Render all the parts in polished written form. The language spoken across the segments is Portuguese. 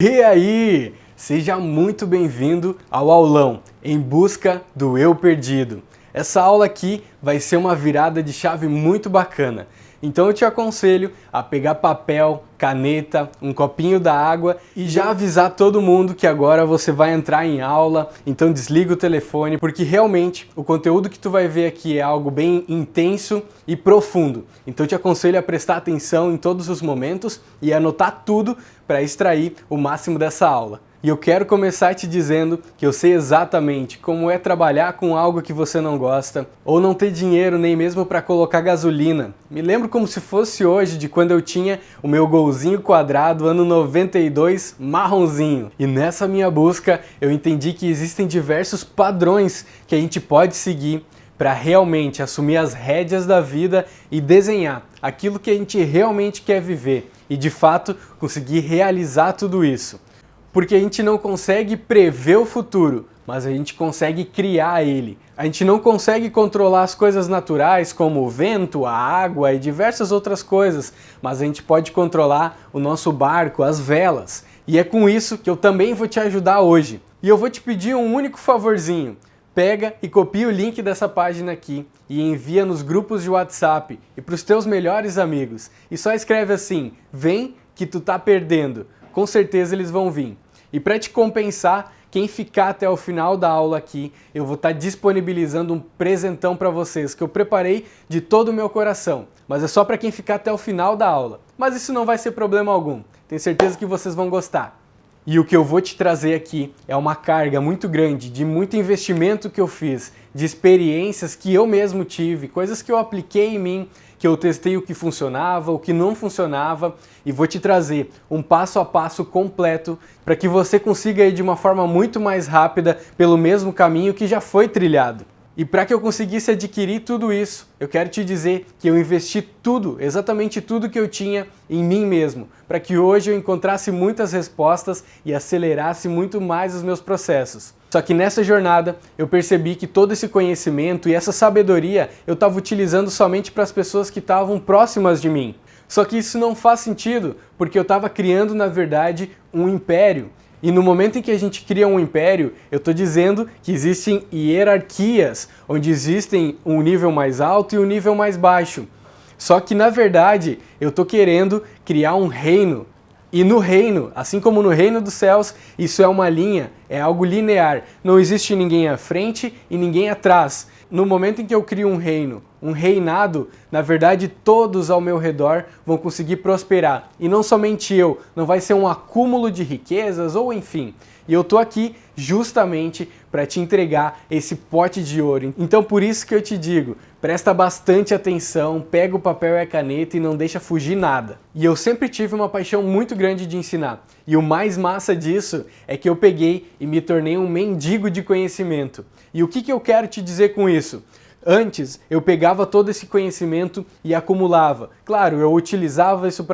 E aí, seja muito bem-vindo ao aulão Em Busca do Eu Perdido. Essa aula aqui vai ser uma virada de chave muito bacana. Então eu te aconselho a pegar papel, caneta, um copinho da água e já avisar todo mundo que agora você vai entrar em aula, então desliga o telefone, porque realmente o conteúdo que tu vai ver aqui é algo bem intenso e profundo. Então eu te aconselho a prestar atenção em todos os momentos e anotar tudo para extrair o máximo dessa aula. E eu quero começar te dizendo que eu sei exatamente como é trabalhar com algo que você não gosta, ou não ter dinheiro nem mesmo para colocar gasolina. Me lembro como se fosse hoje de quando eu tinha o meu golzinho quadrado, ano 92, marronzinho. E nessa minha busca eu entendi que existem diversos padrões que a gente pode seguir para realmente assumir as rédeas da vida e desenhar aquilo que a gente realmente quer viver e de fato conseguir realizar tudo isso. Porque a gente não consegue prever o futuro, mas a gente consegue criar ele. A gente não consegue controlar as coisas naturais como o vento, a água e diversas outras coisas, mas a gente pode controlar o nosso barco, as velas. E é com isso que eu também vou te ajudar hoje. E eu vou te pedir um único favorzinho. Pega e copia o link dessa página aqui e envia nos grupos de WhatsApp e para os teus melhores amigos. E só escreve assim: vem que tu tá perdendo. Com certeza eles vão vir. E para te compensar, quem ficar até o final da aula aqui, eu vou estar disponibilizando um presentão para vocês que eu preparei de todo o meu coração. Mas é só para quem ficar até o final da aula. Mas isso não vai ser problema algum. Tenho certeza que vocês vão gostar. E o que eu vou te trazer aqui é uma carga muito grande de muito investimento que eu fiz, de experiências que eu mesmo tive, coisas que eu apliquei em mim, que eu testei o que funcionava, o que não funcionava, e vou te trazer um passo a passo completo para que você consiga ir de uma forma muito mais rápida pelo mesmo caminho que já foi trilhado. E para que eu conseguisse adquirir tudo isso, eu quero te dizer que eu investi tudo, exatamente tudo que eu tinha em mim mesmo, para que hoje eu encontrasse muitas respostas e acelerasse muito mais os meus processos. Só que nessa jornada eu percebi que todo esse conhecimento e essa sabedoria eu estava utilizando somente para as pessoas que estavam próximas de mim. Só que isso não faz sentido, porque eu estava criando, na verdade, um império. E no momento em que a gente cria um império, eu estou dizendo que existem hierarquias, onde existem um nível mais alto e um nível mais baixo. Só que, na verdade, eu estou querendo criar um reino. E no reino, assim como no reino dos céus, isso é uma linha, é algo linear. Não existe ninguém à frente e ninguém atrás. No momento em que eu crio um reino, um reinado, na verdade todos ao meu redor vão conseguir prosperar. E não somente eu, não vai ser um acúmulo de riquezas ou enfim. E eu tô aqui justamente para te entregar esse pote de ouro. Então por isso que eu te digo, presta bastante atenção, pega o papel e a caneta e não deixa fugir nada. E eu sempre tive uma paixão muito grande de ensinar. E o mais massa disso é que eu peguei e me tornei um mendigo de conhecimento. E o que eu quero te dizer com isso? Antes, eu pegava todo esse conhecimento e acumulava. Claro, eu utilizava isso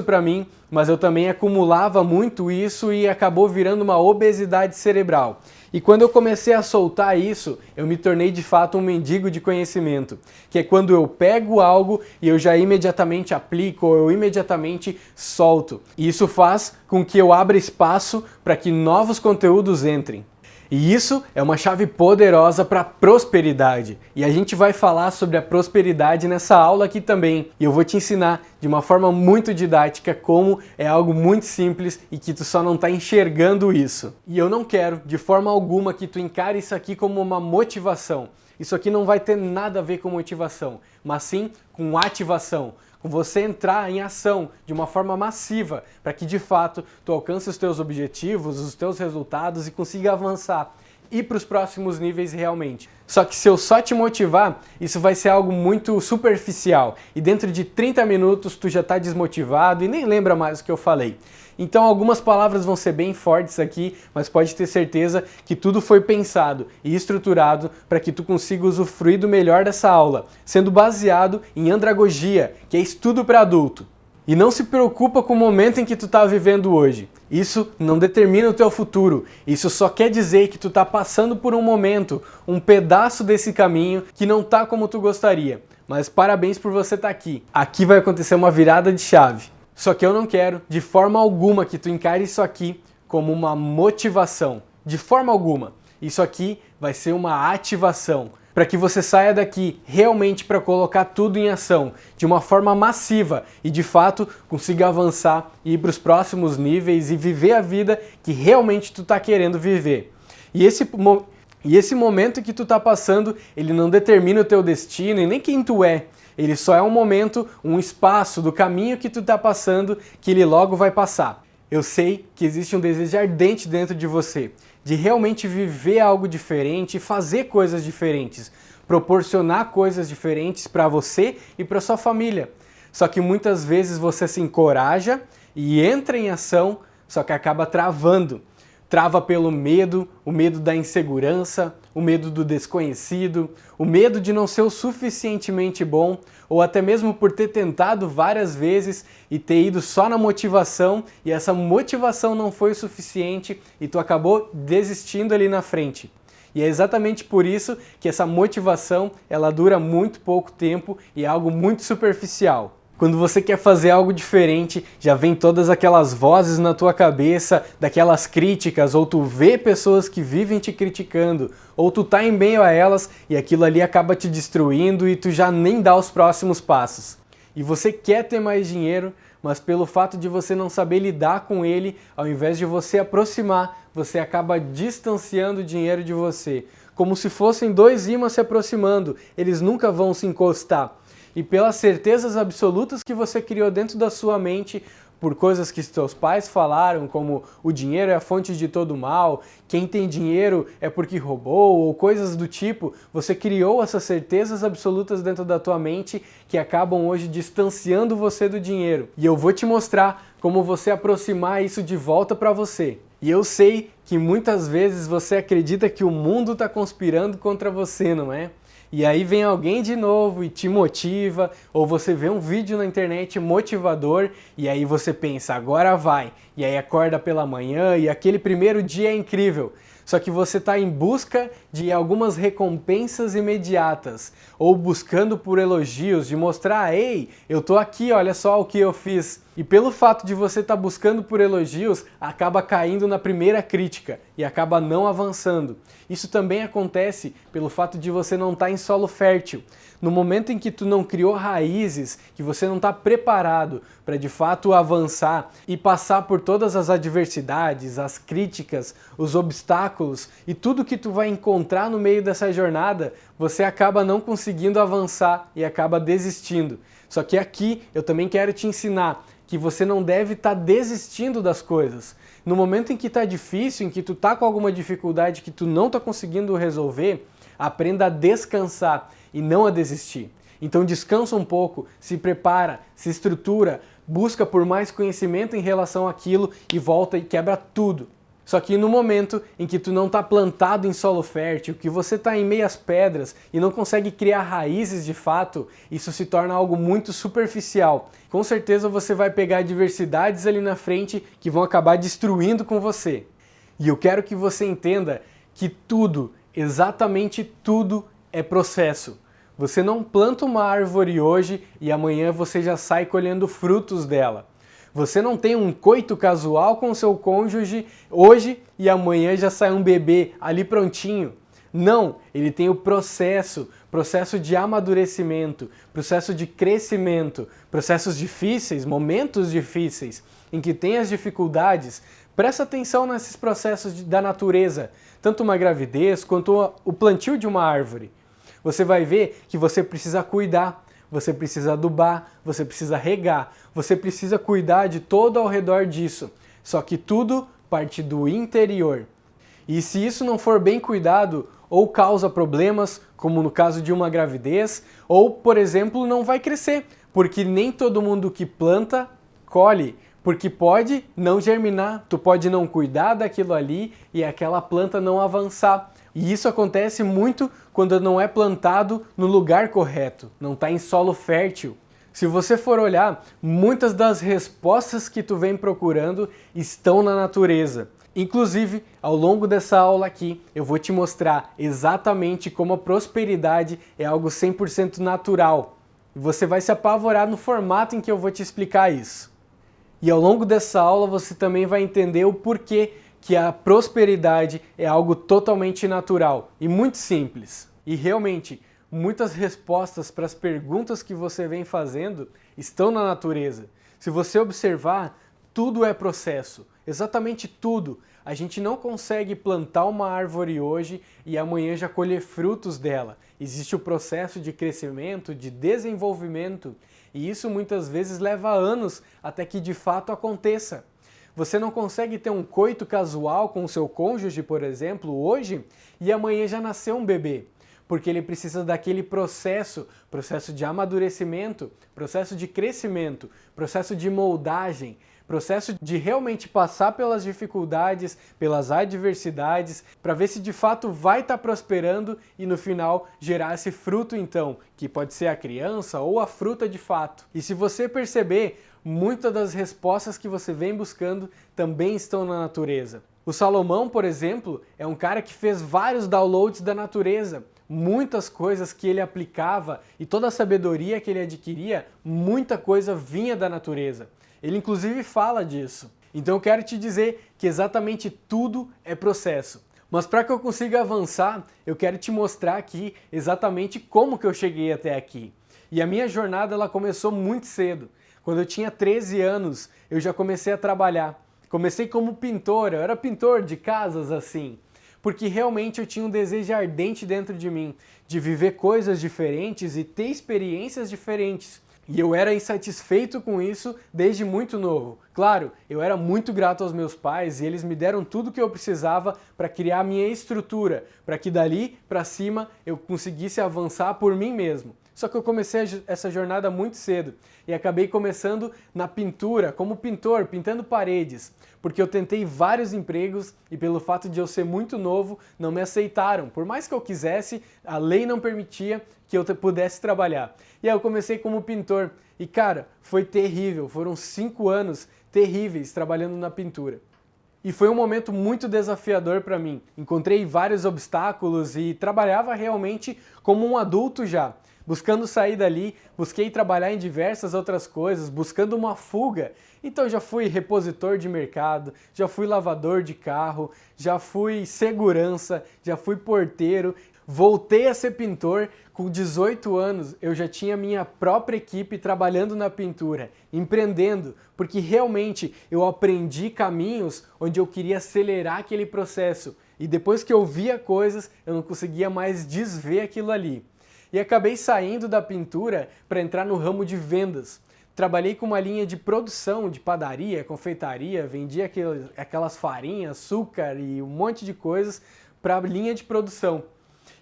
para mim, mas eu também acumulava muito isso e acabou virando uma obesidade cerebral. E quando eu comecei a soltar isso, eu me tornei de fato um mendigo de conhecimento, que é quando eu pego algo e eu já imediatamente aplico ou eu imediatamente solto. E isso faz com que eu abra espaço para que novos conteúdos entrem. E isso é uma chave poderosa para a prosperidade. E a gente vai falar sobre a prosperidade nessa aula aqui também. E eu vou te ensinar de uma forma muito didática como é algo muito simples e que tu só não está enxergando isso. E eu não quero de forma alguma que tu encare isso aqui como uma motivação. Isso aqui não vai ter nada a ver com motivação, mas sim com ativação. Com você entrar em ação de uma forma massiva, para que de fato tu alcance os teus objetivos, os teus resultados e consiga avançar, ir para os próximos níveis realmente. Só que se eu só te motivar, isso vai ser algo muito superficial e dentro de 30 minutos tu já está desmotivado e nem lembra mais o que eu falei. Então algumas palavras vão ser bem fortes aqui, mas pode ter certeza que tudo foi pensado e estruturado para que tu consiga usufruir do melhor dessa aula, sendo baseado em andragogia, que é estudo para adulto. E não se preocupa com o momento em que tu está vivendo hoje. Isso não determina o teu futuro. Isso só quer dizer que tu está passando por um momento, um pedaço desse caminho que não está como tu gostaria. Mas parabéns por você estar aqui. Aqui vai acontecer uma virada de chave. Só que eu não quero, de forma alguma, que tu encare isso aqui como uma motivação. De forma alguma. Isso aqui vai ser uma ativação. Para que você saia daqui realmente para colocar tudo em ação, de uma forma massiva e de fato consiga avançar e ir para os próximos níveis e viver a vida que realmente tu está querendo viver. E esse momento que tu está passando, ele não determina o teu destino e nem quem tu é. Ele só é um momento, um espaço do caminho que tu está passando que ele logo vai passar. Eu sei que existe um desejo ardente dentro de você, de realmente viver algo diferente e fazer coisas diferentes, proporcionar coisas diferentes para você e para sua família. Só que muitas vezes você se encoraja e entra em ação, só que acaba travando. Trava pelo medo, o medo da insegurança, o medo do desconhecido, o medo de não ser o suficientemente bom, ou até mesmo por ter tentado várias vezes e ter ido só na motivação e essa motivação não foi o suficiente e tu acabou desistindo ali na frente. E é exatamente por isso que essa motivação ela dura muito pouco tempo e é algo muito superficial. Quando você quer fazer algo diferente, já vem todas aquelas vozes na tua cabeça, daquelas críticas, ou tu vê pessoas que vivem te criticando, ou tu tá em meio a elas e aquilo ali acaba te destruindo e tu já nem dá os próximos passos. E você quer ter mais dinheiro, mas pelo fato de você não saber lidar com ele, ao invés de você aproximar, você acaba distanciando o dinheiro de você. Como se fossem dois ímãs se aproximando, eles nunca vão se encostar. E pelas certezas absolutas que você criou dentro da sua mente, por coisas que seus pais falaram, como o dinheiro é a fonte de todo mal, quem tem dinheiro é porque roubou, ou coisas do tipo, você criou essas certezas absolutas dentro da tua mente que acabam hoje distanciando você do dinheiro. E eu vou te mostrar como você aproximar isso de volta para você. E eu sei que muitas vezes você acredita que o mundo está conspirando contra você, não é? E aí vem alguém de novo e te motiva, ou você vê um vídeo na internet motivador e aí você pensa, agora vai. E aí acorda pela manhã e aquele primeiro dia é incrível. Só que você está em busca de algumas recompensas imediatas, ou buscando por elogios, de mostrar, ei, eu tô aqui, olha só o que eu fiz. E pelo fato de você estar buscando por elogios, acaba caindo na primeira crítica e acaba não avançando. Isso também acontece pelo fato de você não estar em solo fértil. No momento em que tu não criou raízes, que você não está preparado para de fato avançar e passar por todas as adversidades, as críticas, os obstáculos e tudo que tu vai encontrar no meio dessa jornada, você acaba não conseguindo avançar e acaba desistindo. Só que aqui eu também quero te ensinar que você não deve estar desistindo das coisas. No momento em que está difícil, em que tu está com alguma dificuldade que tu não está conseguindo resolver, aprenda a descansar e não a desistir. Então descansa um pouco, se prepara, se estrutura, busca por mais conhecimento em relação àquilo e volta e quebra tudo. Só que no momento em que tu não está plantado em solo fértil, que você está em meias pedras e não consegue criar raízes de fato, isso se torna algo muito superficial. Com certeza você vai pegar adversidades ali na frente que vão acabar destruindo com você. E eu quero que você entenda que tudo, exatamente tudo, é processo. Você não planta uma árvore hoje e amanhã você já sai colhendo frutos dela. Você não tem um coito casual com seu cônjuge hoje e amanhã já sai um bebê ali prontinho. Não, ele tem o processo de amadurecimento, processo de crescimento, processos difíceis, momentos difíceis, em que tem as dificuldades. Presta atenção nesses processos da natureza, tanto uma gravidez quanto o plantio de uma árvore. Você vai ver que você precisa cuidar, você precisa adubar, você precisa regar, você precisa cuidar de todo ao redor disso. Só que tudo parte do interior. E se isso não for bem cuidado, ou causa problemas, como no caso de uma gravidez, ou, por exemplo, não vai crescer, porque nem todo mundo que planta, colhe, porque pode não germinar, tu pode não cuidar daquilo ali e aquela planta não avançar. E isso acontece muito quando não é plantado no lugar correto, não está em solo fértil. Se você for olhar, muitas das respostas que tu vem procurando estão na natureza. Inclusive, ao longo dessa aula aqui, eu vou te mostrar exatamente como a prosperidade é algo 100% natural. E você vai se apavorar no formato em que eu vou te explicar isso. E ao longo dessa aula você também vai entender o porquê que a prosperidade é algo totalmente natural e muito simples. E realmente, muitas respostas para as perguntas que você vem fazendo estão na natureza. Se você observar, tudo é processo, exatamente tudo. A gente não consegue plantar uma árvore hoje e amanhã já colher frutos dela. Existe o processo de crescimento, de desenvolvimento, e isso muitas vezes leva anos até que de fato aconteça. Você não consegue ter um coito casual com o seu cônjuge, por exemplo, hoje, e amanhã já nasceu um bebê. Porque ele precisa daquele processo de amadurecimento, processo de crescimento, processo de moldagem, processo de realmente passar pelas dificuldades, pelas adversidades, para ver se de fato vai estar prosperando e no final gerar esse fruto então, que pode ser a criança ou a fruta de fato. E se você perceber, muitas das respostas que você vem buscando também estão na natureza. O Salomão, por exemplo, é um cara que fez vários downloads da natureza. Muitas coisas que ele aplicava e toda a sabedoria que ele adquiria, muita coisa vinha da natureza. Ele inclusive fala disso. Então eu quero te dizer que exatamente tudo é processo. Mas para que eu consiga avançar, eu quero te mostrar aqui exatamente como que eu cheguei até aqui. E a minha jornada ela começou muito cedo. Quando eu tinha 13 anos, eu já comecei a trabalhar. Comecei como pintor, eu era pintor de casas assim. Porque realmente eu tinha um desejo ardente dentro de mim, de viver coisas diferentes e ter experiências diferentes. E eu era insatisfeito com isso desde muito novo. Claro, eu era muito grato aos meus pais e eles me deram tudo que eu precisava para criar a minha estrutura, para que dali para cima eu conseguisse avançar por mim mesmo. Só que eu comecei essa jornada muito cedo e acabei começando na pintura, como pintor, pintando paredes, porque eu tentei vários empregos e pelo fato de eu ser muito novo, não me aceitaram. Por mais que eu quisesse, a lei não permitia que eu pudesse trabalhar. E aí eu comecei como pintor e cara, foi terrível, foram 5 anos terríveis trabalhando na pintura. E foi um momento muito desafiador para mim. Encontrei vários obstáculos e trabalhava realmente como um adulto já. Buscando sair dali, busquei trabalhar em diversas outras coisas, buscando uma fuga. Então já fui repositor de mercado, já fui lavador de carro, já fui segurança, já fui porteiro. Voltei a ser pintor, com 18 anos eu já tinha minha própria equipe trabalhando na pintura, empreendendo, porque realmente eu aprendi caminhos onde eu queria acelerar aquele processo. E depois que eu via coisas, eu não conseguia mais desver aquilo ali. E acabei saindo da pintura para entrar no ramo de vendas. Trabalhei com uma linha de produção de padaria, confeitaria, vendia aquelas farinhas, açúcar e um monte de coisas para a linha de produção.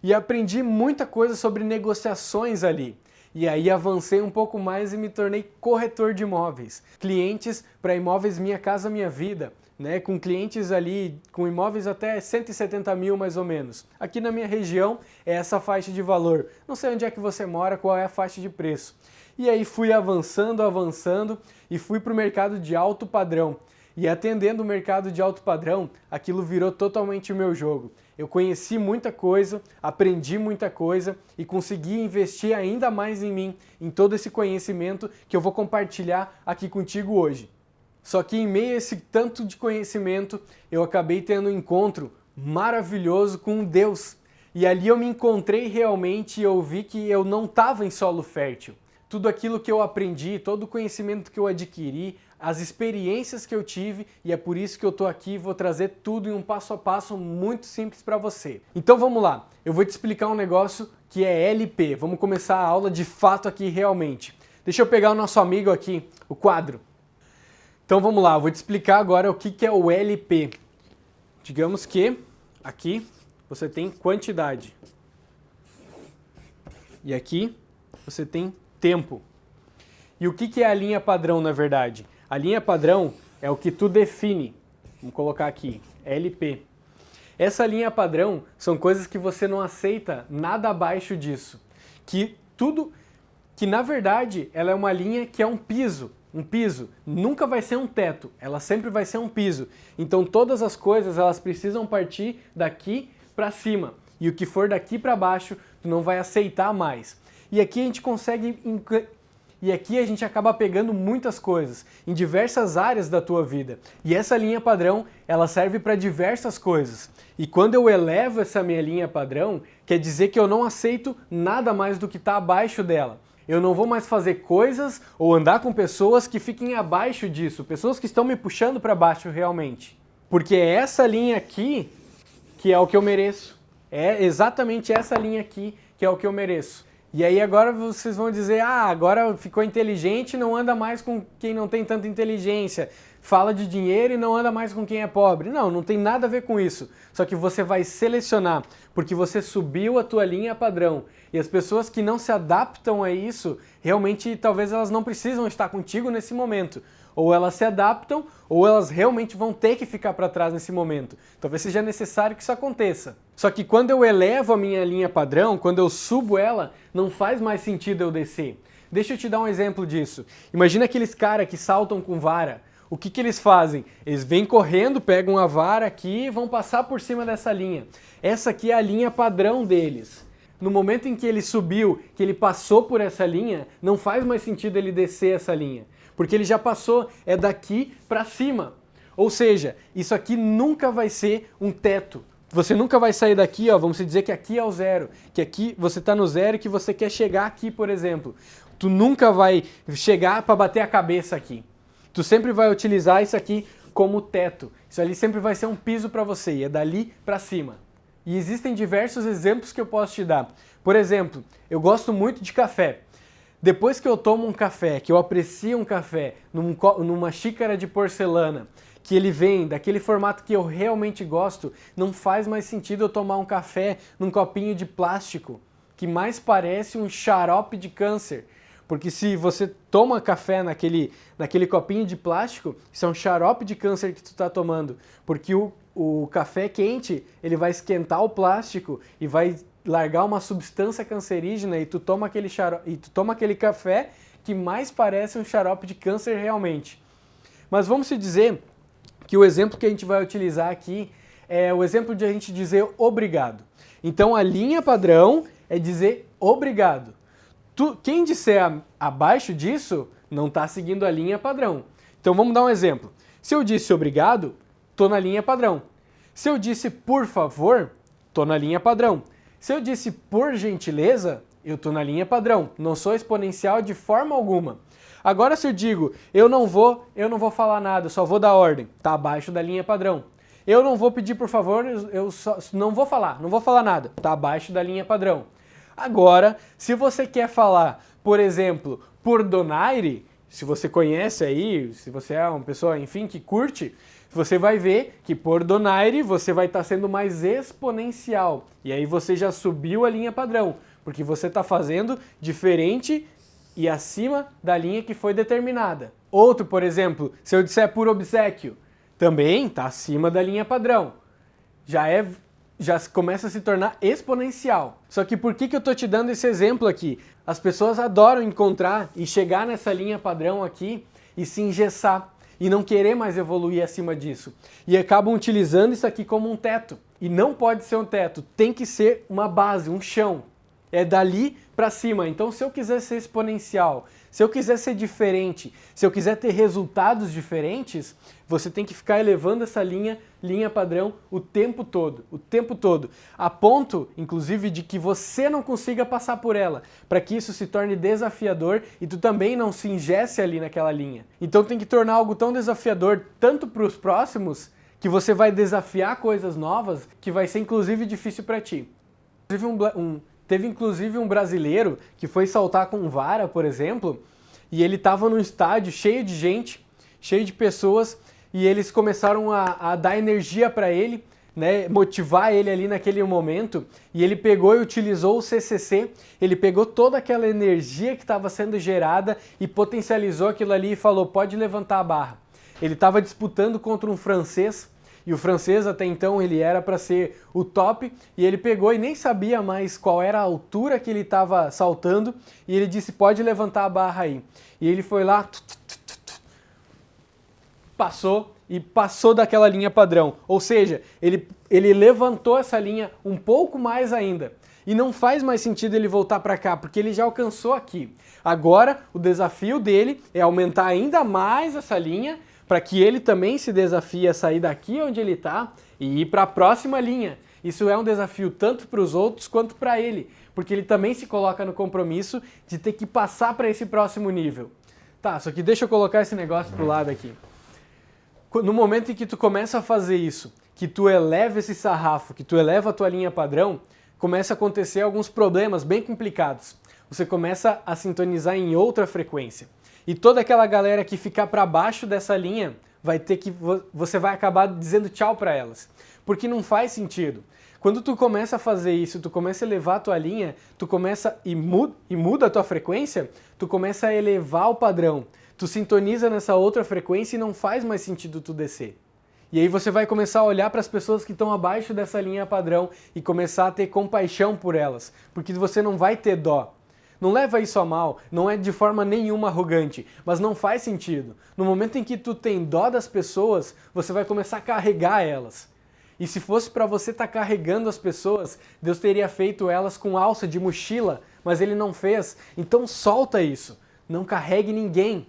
E aprendi muita coisa sobre negociações ali. E aí avancei um pouco mais e me tornei corretor de imóveis. Clientes para imóveis Minha Casa Minha Vida, né? Com clientes ali com imóveis até 170 mil mais ou menos. Aqui na minha região é essa faixa de valor. Não sei onde é que você mora, qual é a faixa de preço. E aí fui avançando e fui para o mercado de alto padrão. E atendendo o mercado de alto padrão, aquilo virou totalmente o meu jogo. Eu conheci muita coisa, aprendi muita coisa e consegui investir ainda mais em mim, em todo esse conhecimento que eu vou compartilhar aqui contigo hoje. Só que em meio a esse tanto de conhecimento, eu acabei tendo um encontro maravilhoso com Deus. E ali eu me encontrei realmente e eu vi que eu não estava em solo fértil. Tudo aquilo que eu aprendi, todo o conhecimento que eu adquiri, as experiências que eu tive, e é por isso que eu tô aqui e vou trazer tudo em um passo a passo muito simples para você. Então vamos lá, eu vou te explicar um negócio que é LP. Vamos começar a aula de fato aqui realmente. Deixa eu pegar o nosso amigo aqui, o quadro. Então vamos lá, eu vou te explicar agora o que é o LP. Digamos que aqui você tem quantidade. E aqui você tem tempo. E o que é a linha padrão, na verdade? A linha padrão é o que tu define. Vamos colocar aqui, LP. Essa linha padrão são coisas que você não aceita nada abaixo disso. Que na verdade ela é uma linha que é um piso. Um piso nunca vai ser um teto, ela sempre vai ser um piso. Então todas as coisas elas precisam partir daqui para cima. E o que for daqui para baixo, tu não vai aceitar mais. E aqui a gente consegue e aqui a gente acaba pegando muitas coisas, em diversas áreas da tua vida. E essa linha padrão, ela serve para diversas coisas. E quando eu elevo essa minha linha padrão, quer dizer que eu não aceito nada mais do que está abaixo dela. Eu não vou mais fazer coisas ou andar com pessoas que fiquem abaixo disso, pessoas que estão me puxando para baixo realmente. Porque é essa linha aqui que é o que eu mereço. É exatamente essa linha aqui que é o que eu mereço. E aí agora vocês vão dizer, agora ficou inteligente, não anda mais com quem não tem tanta inteligência, fala de dinheiro e não anda mais com quem é pobre. Não, não tem nada a ver com isso. Só que você vai selecionar, porque você subiu a tua linha padrão. E as pessoas que não se adaptam a isso, realmente talvez elas não precisam estar contigo nesse momento. Ou elas se adaptam, ou elas realmente vão ter que ficar para trás nesse momento. Talvez seja necessário que isso aconteça. Só que quando eu elevo a minha linha padrão, quando eu subo ela, não faz mais sentido eu descer. Deixa eu te dar um exemplo disso. Imagina aqueles caras que saltam com vara. O que eles fazem? Eles vêm correndo, pegam a vara aqui e vão passar por cima dessa linha. Essa aqui é a linha padrão deles. No momento em que ele subiu, que ele passou por essa linha, não faz mais sentido ele descer essa linha. Porque ele já passou, é daqui para cima. Ou seja, isso aqui nunca vai ser um teto. Você nunca vai sair daqui, vamos dizer que aqui é o zero, que aqui você está no zero e que você quer chegar aqui, por exemplo. Tu nunca vai chegar para bater a cabeça aqui. Tu sempre vai utilizar isso aqui como teto. Isso ali sempre vai ser um piso para você, e é dali para cima. E existem diversos exemplos que eu posso te dar. Por exemplo, eu gosto muito de café. Depois que eu tomo um café, que eu aprecio um café numa xícara de porcelana, que ele vem daquele formato que eu realmente gosto, não faz mais sentido eu tomar um café num copinho de plástico, que mais parece um xarope de câncer. Porque se você toma café naquele copinho de plástico, isso é um xarope de câncer que tu está tomando. Porque o café quente, ele vai esquentar o plástico e vai largar uma substância cancerígena e tu toma aquele café que mais parece um xarope de câncer realmente. Mas vamos se dizer que o exemplo que a gente vai utilizar aqui é o exemplo de a gente dizer obrigado. Então a linha padrão é dizer obrigado. Quem disser abaixo disso não está seguindo a linha padrão. Então vamos dar um exemplo. Se eu disse obrigado, estou na linha padrão. Se eu disse por favor, estou na linha padrão. Se eu disse por gentileza, eu estou na linha padrão. Não sou exponencial de forma alguma. Agora se eu digo eu não vou falar nada, só vou dar ordem, está abaixo da linha padrão. Eu não vou pedir por favor, eu só não vou falar nada, está abaixo da linha padrão. Agora, se você quer falar, por exemplo, por donaire, se você conhece aí, se você é uma pessoa, enfim, que curte, você vai ver que por donaire você vai estar sendo mais exponencial. E aí você já subiu a linha padrão, porque você está fazendo diferente e acima da linha que foi determinada. Outro, por exemplo, se eu disser por obséquio, também está acima da linha padrão. Já começa a se tornar exponencial. Só que por que eu estou te dando esse exemplo aqui? As pessoas adoram encontrar e chegar nessa linha padrão aqui e se engessar e não querer mais evoluir acima disso. E acabam utilizando isso aqui como um teto. E não pode ser um teto, tem que ser uma base, um chão. É dali para cima. Então se eu quiser ser exponencial, se eu quiser ser diferente, se eu quiser ter resultados diferentes, você tem que ficar elevando essa linha padrão o tempo todo, a ponto, inclusive, de que você não consiga passar por ela, para que isso se torne desafiador e tu também não se engesse ali naquela linha. Então tem que tornar algo tão desafiador, tanto para os próximos, que você vai desafiar coisas novas, que vai ser inclusive difícil para ti. Teve inclusive um brasileiro que foi saltar com vara, por exemplo, e ele estava num estádio cheio de gente, cheio de pessoas, e eles começaram a dar energia para ele, né, motivar ele ali naquele momento, e ele pegou e utilizou o CCC, ele pegou toda aquela energia que estava sendo gerada e potencializou aquilo ali e falou, pode levantar a barra. Ele estava disputando contra um francês, e o francês até então ele era para ser o top, e ele pegou e nem sabia mais qual era a altura que ele estava saltando, e ele disse, pode levantar a barra aí. E ele foi lá, passou daquela linha padrão. Ou seja, ele levantou essa linha um pouco mais ainda. E não faz mais sentido ele voltar para cá, porque ele já alcançou aqui. Agora, o desafio dele é aumentar ainda mais essa linha, para que ele também se desafie a sair daqui onde ele está e ir para a próxima linha. Isso é um desafio tanto para os outros quanto para ele, porque ele também se coloca no compromisso de ter que passar para esse próximo nível. Tá, só que deixa eu colocar esse negócio pro lado aqui. No momento em que tu começa a fazer isso, que tu eleva esse sarrafo, que tu eleva a tua linha padrão, começa a acontecer alguns problemas bem complicados. Você começa a sintonizar em outra frequência. E toda aquela galera que ficar para baixo dessa linha, você vai acabar dizendo tchau para elas. Porque não faz sentido. Quando tu começa a fazer isso, tu começa a elevar a tua linha, tu começa e muda a tua frequência, tu começa a elevar o padrão. Tu sintoniza nessa outra frequência e não faz mais sentido tu descer. E aí você vai começar a olhar para as pessoas que estão abaixo dessa linha padrão e começar a ter compaixão por elas, porque você não vai ter dó. Não leva isso a mal, não é de forma nenhuma arrogante, mas não faz sentido. No momento em que tu tem dó das pessoas, você vai começar a carregar elas. E se fosse para você estar carregando as pessoas, Deus teria feito elas com alça de mochila, mas Ele não fez. Então solta isso, não carregue ninguém.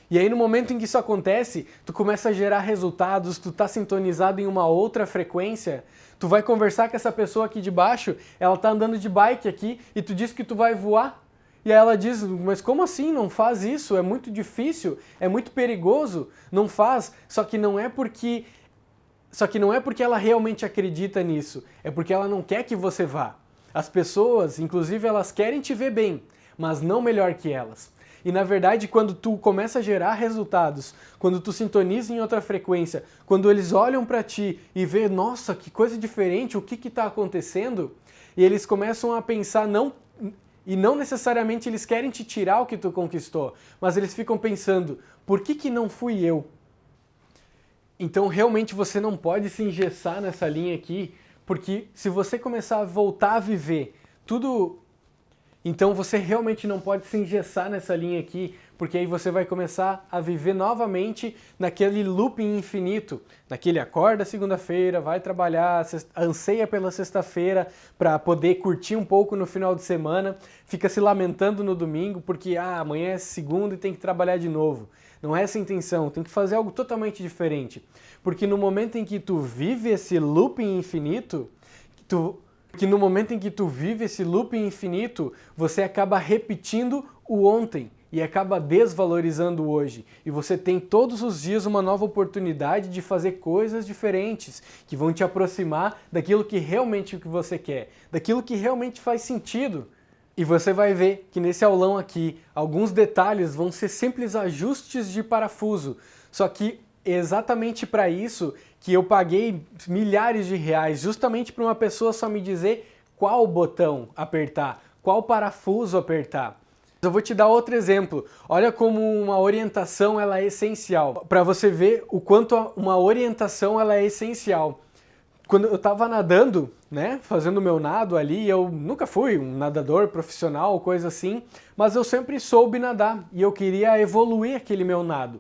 E aí no momento em que isso acontece, tu começa a gerar resultados, tu tá sintonizado em uma outra frequência, tu vai conversar com essa pessoa aqui de baixo, ela tá andando de bike aqui e tu diz que tu vai voar. E aí ela diz, mas como assim? Não faz isso, é muito difícil, é muito perigoso, não faz. Só que não é porque ela realmente acredita nisso, é porque ela não quer que você vá. As pessoas, inclusive, elas querem te ver bem, mas não melhor que elas. E na verdade, quando tu começa a gerar resultados, quando tu sintoniza em outra frequência, quando eles olham para ti e vê, nossa, que coisa diferente, o que está acontecendo? E eles começam a pensar, não necessariamente eles querem te tirar o que tu conquistou, mas eles ficam pensando, por que não fui eu? Então realmente você não pode se engessar nessa linha aqui, porque se você começar a voltar a viver tudo... Então você realmente não pode se engessar nessa linha aqui, porque aí você vai começar a viver novamente naquele looping infinito, naquele acorda segunda-feira, vai trabalhar, anseia pela sexta-feira para poder curtir um pouco no final de semana, fica se lamentando no domingo porque amanhã é segunda e tem que trabalhar de novo. Não é essa a intenção, tem que fazer algo totalmente diferente. Porque no momento em que tu vive esse looping infinito, você acaba repetindo o ontem e acaba desvalorizando o hoje. E você tem todos os dias uma nova oportunidade de fazer coisas diferentes, que vão te aproximar daquilo que realmente você quer, daquilo que realmente faz sentido. E você vai ver que nesse aulão aqui, alguns detalhes vão ser simples ajustes de parafuso, só que exatamente para isso que eu paguei milhares de reais, justamente para uma pessoa só me dizer qual botão apertar, qual parafuso apertar. Eu vou te dar outro exemplo. Olha como uma orientação ela é essencial, para você ver o quanto uma orientação ela é essencial. Quando eu estava nadando, né, fazendo meu nado ali, eu nunca fui um nadador profissional ou coisa assim, mas eu sempre soube nadar e eu queria evoluir aquele meu nado.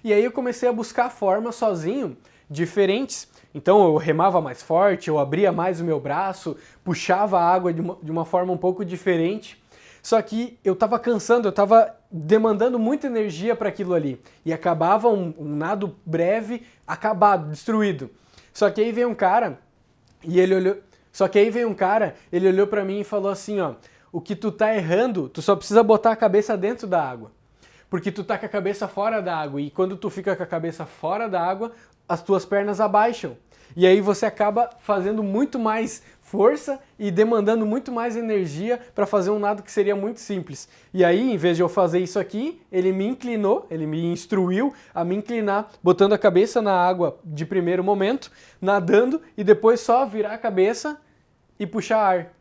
E aí eu comecei a buscar formas sozinho, diferentes. Então eu remava mais forte, eu abria mais o meu braço, puxava a água de uma forma um pouco diferente. Só que eu estava cansando, eu estava demandando muita energia para aquilo ali. E acabava um nado breve, acabado, destruído. Só que aí veio um cara, ele olhou para mim e falou assim, ó, o que tu tá errando, tu só precisa botar a cabeça dentro da água. Porque tu tá com a cabeça fora da água, e quando tu fica com a cabeça fora da água, as tuas pernas abaixam. E aí você acaba fazendo muito mais força e demandando muito mais energia para fazer um nado que seria muito simples. E aí, em vez de eu fazer isso aqui, ele me inclinou, ele me instruiu a me inclinar, botando a cabeça na água de primeiro momento, nadando e depois só virar a cabeça e puxar ar.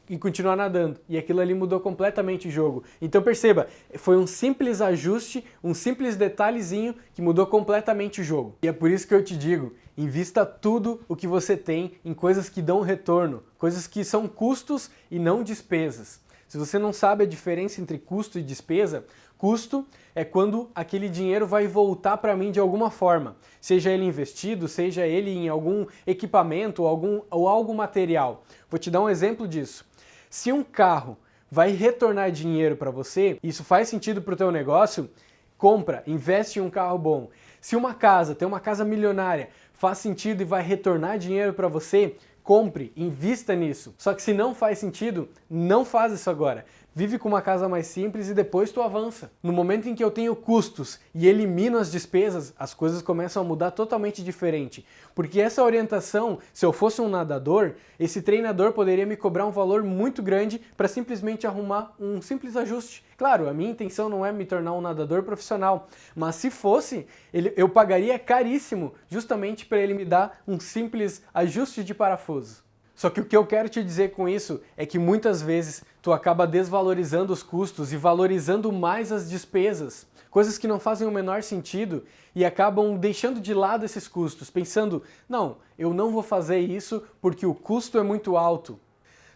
E continuar nadando. E aquilo ali mudou completamente o jogo. Então perceba, foi um simples ajuste, um simples detalhezinho que mudou completamente o jogo. E é por isso que eu te digo, invista tudo o que você tem em coisas que dão retorno, coisas que são custos e não despesas. Se você não sabe a diferença entre custo e despesa, custo é quando aquele dinheiro vai voltar para mim de alguma forma, seja ele investido, seja ele em algum equipamento ou algo material. Vou te dar um exemplo disso. Se um carro vai retornar dinheiro para você, isso faz sentido para o teu negócio, compra, investe em um carro bom. Se uma casa, tem uma casa milionária, faz sentido e vai retornar dinheiro para você, compre, invista nisso. Só que se não faz sentido, não faz isso agora. Vive com uma casa mais simples e depois tu avança. No momento em que eu tenho custos e elimino as despesas, as coisas começam a mudar totalmente diferente. Porque essa orientação, se eu fosse um nadador, esse treinador poderia me cobrar um valor muito grande para simplesmente arrumar um simples ajuste. Claro, a minha intenção não é me tornar um nadador profissional, mas se fosse, eu pagaria caríssimo justamente para ele me dar um simples ajuste de parafuso. Só que o que eu quero te dizer com isso é que muitas vezes tu acaba desvalorizando os custos e valorizando mais as despesas, coisas que não fazem o menor sentido e acabam deixando de lado esses custos, pensando, não, eu não vou fazer isso porque o custo é muito alto.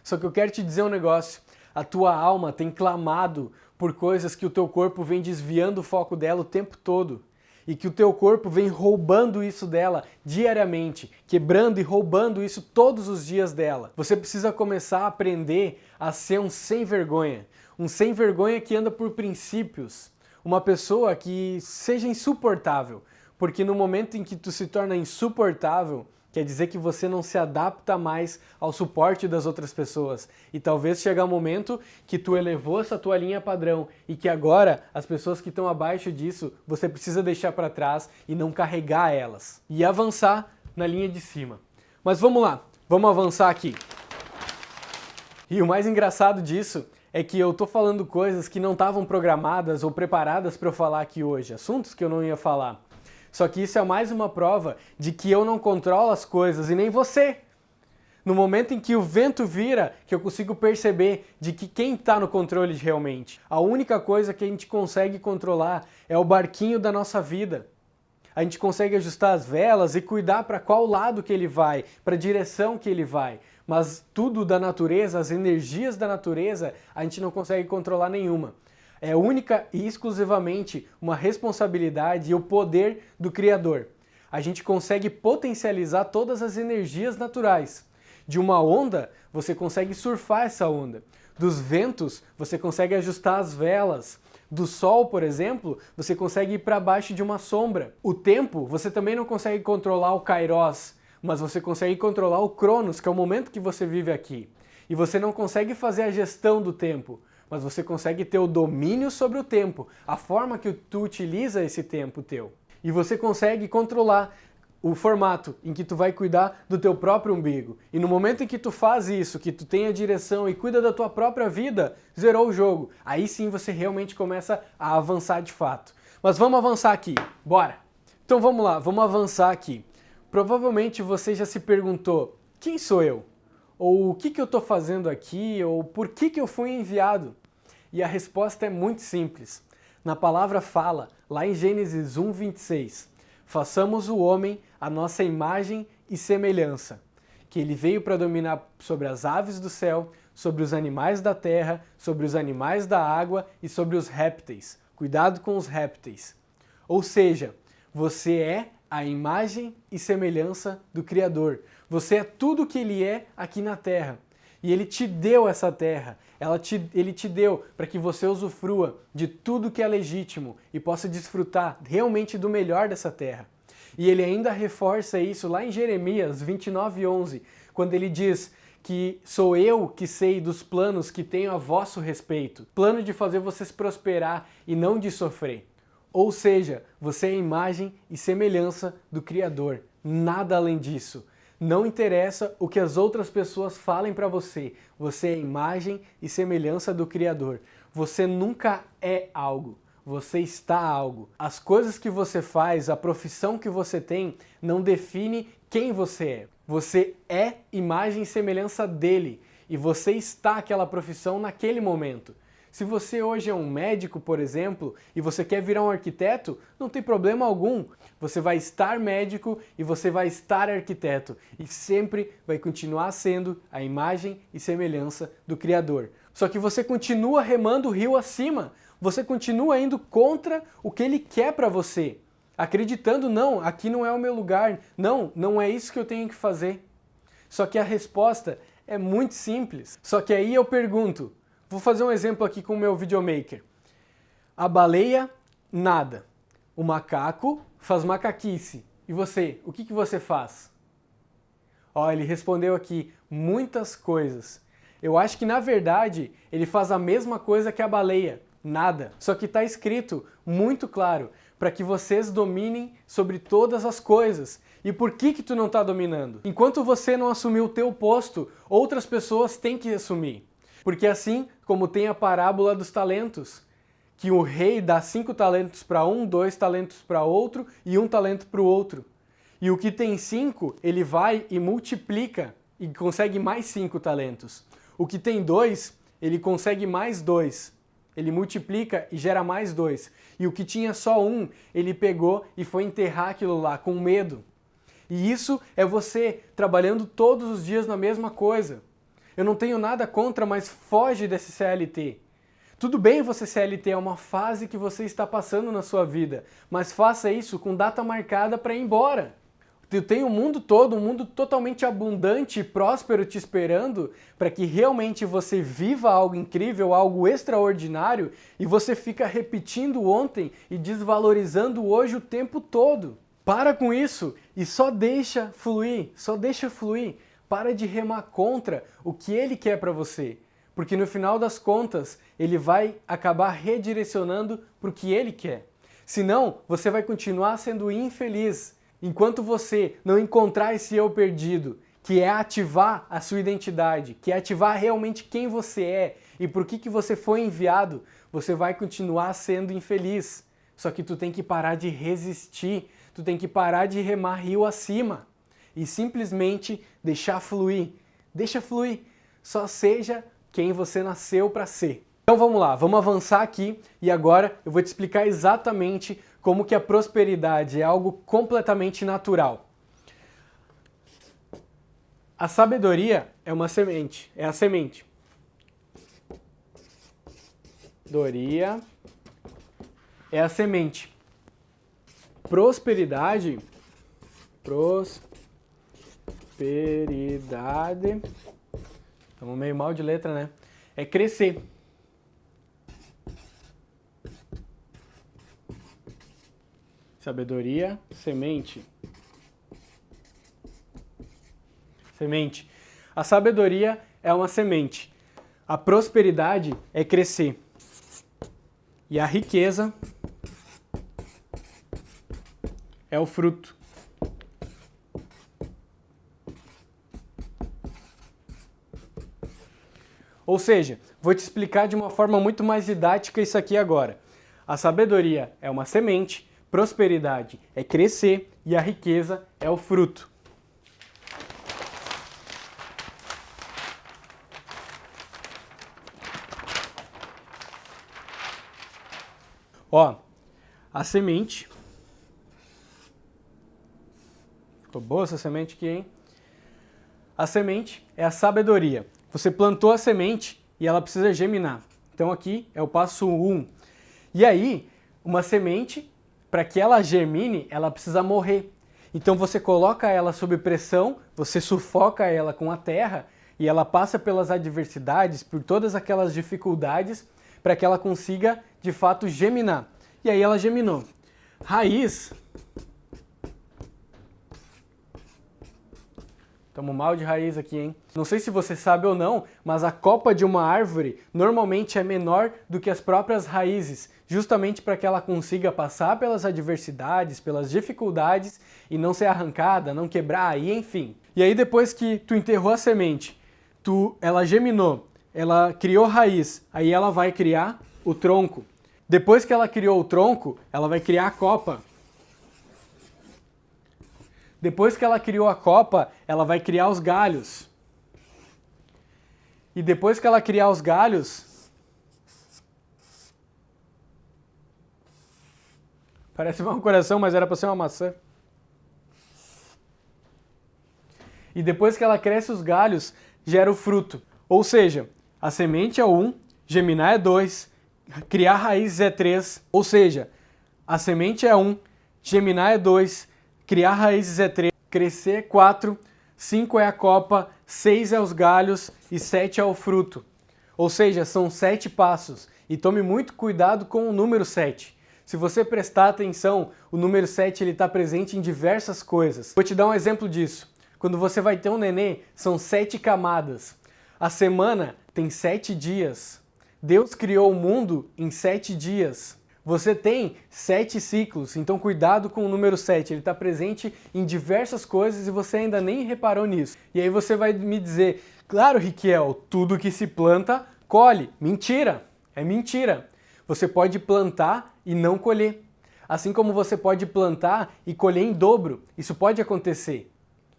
Só que eu quero te dizer um negócio, a tua alma tem clamado por coisas que o teu corpo vem desviando o foco dela o tempo todo. E que o teu corpo vem roubando isso dela diariamente, quebrando e roubando isso todos os dias dela. Você precisa começar a aprender a ser um sem vergonha que anda por princípios, uma pessoa que seja insuportável, porque no momento em que tu se torna insuportável, quer dizer que você não se adapta mais ao suporte das outras pessoas. E talvez chegue um momento que tu elevou essa tua linha padrão e que agora as pessoas que estão abaixo disso, você precisa deixar para trás e não carregar elas. E avançar na linha de cima. Mas vamos lá, vamos avançar aqui. E o mais engraçado disso é que eu tô falando coisas que não estavam programadas ou preparadas para eu falar aqui hoje, assuntos que eu não ia falar. Só que isso é mais uma prova de que eu não controlo as coisas e nem você. No momento em que o vento vira, que eu consigo perceber de que quem está no controle realmente. A única coisa que a gente consegue controlar é o barquinho da nossa vida. A gente consegue ajustar as velas e cuidar para qual lado que ele vai, para a direção que ele vai. Mas tudo da natureza, as energias da natureza, a gente não consegue controlar nenhuma. É única e exclusivamente uma responsabilidade e o poder do Criador. A gente consegue potencializar todas as energias naturais. De uma onda, você consegue surfar essa onda. Dos ventos, você consegue ajustar as velas. Do sol, por exemplo, você consegue ir para baixo de uma sombra. O tempo, você também não consegue controlar o Kairos, mas você consegue controlar o Cronos, que é o momento que você vive aqui. E você não consegue fazer a gestão do tempo, mas você consegue ter o domínio sobre o tempo, a forma que tu utiliza esse tempo teu. E você consegue controlar o formato em que tu vai cuidar do teu próprio umbigo. E no momento em que tu faz isso, que tu tem a direção e cuida da tua própria vida, zerou o jogo. Aí sim você realmente começa a avançar de fato. Mas vamos avançar aqui, bora! Então vamos lá, vamos avançar aqui. Provavelmente você já se perguntou, quem sou eu? Ou o que eu estou fazendo aqui? Ou por que eu fui enviado? E a resposta é muito simples. Na palavra fala, lá em Gênesis 1:26, façamos o homem a nossa imagem e semelhança, que ele veio para dominar sobre as aves do céu, sobre os animais da terra, sobre os animais da água e sobre os répteis. Cuidado com os répteis. Ou seja, você é a imagem e semelhança do Criador. Você é tudo o que Ele é aqui na Terra. E Ele te deu essa terra. Ele te deu para que você usufrua de tudo que é legítimo e possa desfrutar realmente do melhor dessa terra. E Ele ainda reforça isso lá em Jeremias 29:11, quando Ele diz que sou eu que sei dos planos que tenho a vosso respeito. Plano de fazer vocês prosperar e não de sofrer. Ou seja, você é a imagem e semelhança do Criador, nada além disso. Não interessa o que as outras pessoas falem para você, você é a imagem e semelhança do Criador. Você nunca é algo, você está algo. As coisas que você faz, a profissão que você tem, não define quem você é. Você é imagem e semelhança dele e você está aquela profissão naquele momento. Se você hoje é um médico, por exemplo, e você quer virar um arquiteto, não tem problema algum. Você vai estar médico e você vai estar arquiteto. E sempre vai continuar sendo a imagem e semelhança do Criador. Só que você continua remando o rio acima. Você continua indo contra o que Ele quer para você. Acreditando, não, aqui não é o meu lugar. Não, não é isso que eu tenho que fazer. Só que a resposta É muito simples. Só que aí eu pergunto, vou fazer um exemplo aqui com o meu videomaker. A baleia nada. O macaco faz macaquice. E você, o que você faz? Ó, ele respondeu aqui muitas coisas. Eu acho que na verdade ele faz a mesma coisa que a baleia, nada. Só que está escrito muito claro para que vocês dominem sobre todas as coisas. E por que tu não está dominando? Enquanto você não assumir o teu posto, outras pessoas têm que assumir. Porque assim como tem a parábola dos talentos, que o rei dá 5 talentos para um, 2 talentos para outro e 1 talento para o outro. E o que tem 5, ele vai e multiplica e consegue mais 5 talentos. O que tem 2, ele consegue mais 2. Ele multiplica e gera mais 2. E o que tinha só 1, ele pegou e foi enterrar aquilo lá com medo. E isso é você trabalhando todos os dias na mesma coisa. Eu não tenho nada contra, mas foge desse CLT. Tudo bem você CLT, é uma fase que você está passando na sua vida, mas faça isso com data marcada para ir embora. Tem um mundo todo, um mundo totalmente abundante e próspero te esperando para que realmente você viva algo incrível, algo extraordinário e você fica repetindo ontem e desvalorizando hoje o tempo todo. Para com isso e só deixa fluir, só deixa fluir. Para de remar contra o que ele quer para você. Porque no final das contas, ele vai acabar redirecionando para o que ele quer. Senão, você vai continuar sendo infeliz. Enquanto você não encontrar esse eu perdido, que é ativar a sua identidade, que é ativar realmente quem você é e por que você foi enviado, você vai continuar sendo infeliz. Só que tu tem que parar de resistir, tu tem que parar de remar rio acima e simplesmente deixar fluir. Deixa fluir. Só seja quem você nasceu para ser. Então vamos lá, vamos avançar aqui e agora eu vou te explicar exatamente como que a prosperidade é algo completamente natural. A sabedoria é uma semente, é a semente. Sabedoria é a semente. Prosperidade, estamos meio mal de letra, né? É crescer. Sabedoria, semente. Semente. A sabedoria é uma semente. A prosperidade é crescer. E a riqueza é o fruto. Ou seja, vou te explicar de uma forma muito mais didática isso aqui agora. A sabedoria é uma semente, prosperidade é crescer e a riqueza é o fruto. Ó, a semente... Ficou boa essa semente aqui, hein? A semente é a sabedoria. Você plantou a semente e ela precisa germinar. Então aqui é o passo 1. E aí, uma semente, para que ela germine, ela precisa morrer. Então você coloca ela sob pressão, você sufoca ela com a terra e ela passa pelas adversidades, por todas aquelas dificuldades, para que ela consiga, de fato, germinar. E aí ela germinou. Raiz... Estamos mal de raiz aqui, hein? Não sei se você sabe ou não, mas a copa de uma árvore normalmente é menor do que as próprias raízes, justamente para que ela consiga passar pelas adversidades, pelas dificuldades e não ser arrancada, não quebrar, e enfim. E aí depois que tu enterrou a semente, ela germinou, ela criou raiz, aí ela vai criar o tronco. Depois que ela criou o tronco, ela vai criar a copa. Depois que ela criou a copa, ela vai criar os galhos. E depois que ela criar os galhos... Parece um coração, mas era para ser uma maçã. E depois que ela cresce os galhos, gera o fruto. Ou seja, a semente é 1, germinar é 2, criar raízes é 3. Ou seja, a semente é 1, germinar é 2, criar raízes é 3, crescer é 4, 5 é a copa, 6 é os galhos e 7 é o fruto. Ou seja, são 7 passos. E tome muito cuidado com o número 7. Se você prestar atenção, o número 7 está presente em diversas coisas. Vou te dar um exemplo disso. Quando você vai ter um nenê, são 7 camadas. A semana tem 7 dias. Deus criou o mundo em 7 dias. Você tem 7 ciclos, então cuidado com o número 7. Ele está presente em diversas coisas e você ainda nem reparou nisso. E aí você vai me dizer, claro, Riquiel, tudo que se planta, colhe. Mentira! É mentira! Você pode plantar e não colher. Assim como você pode plantar e colher em dobro. Isso pode acontecer.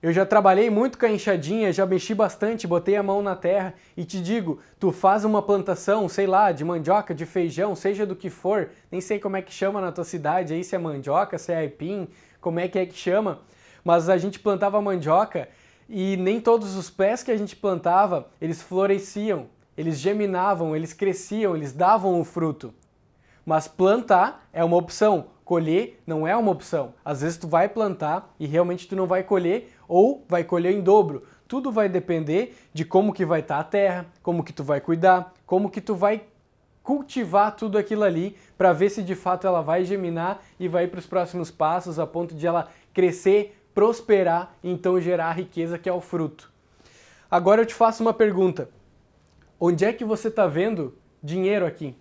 Eu já trabalhei muito com a enxadinha, já mexi bastante, botei a mão na terra e te digo, tu faz uma plantação, sei lá, de mandioca, de feijão, seja do que for, nem sei como é que chama na tua cidade aí, se é mandioca, se é aipim, como é que chama, mas a gente plantava mandioca e nem todos os pés que a gente plantava, eles floresciam, eles geminavam, eles cresciam, eles davam o fruto. Mas plantar é uma opção, colher não é uma opção. Às vezes tu vai plantar e realmente tu não vai colher ou vai colher em dobro. Tudo vai depender de como que vai estar a terra, como que tu vai cuidar, como que tu vai cultivar tudo aquilo ali para ver se de fato ela vai geminar e vai para os próximos passos a ponto de ela crescer, prosperar e então gerar a riqueza que é o fruto. Agora eu te faço uma pergunta. Onde é que você está vendo dinheiro aqui?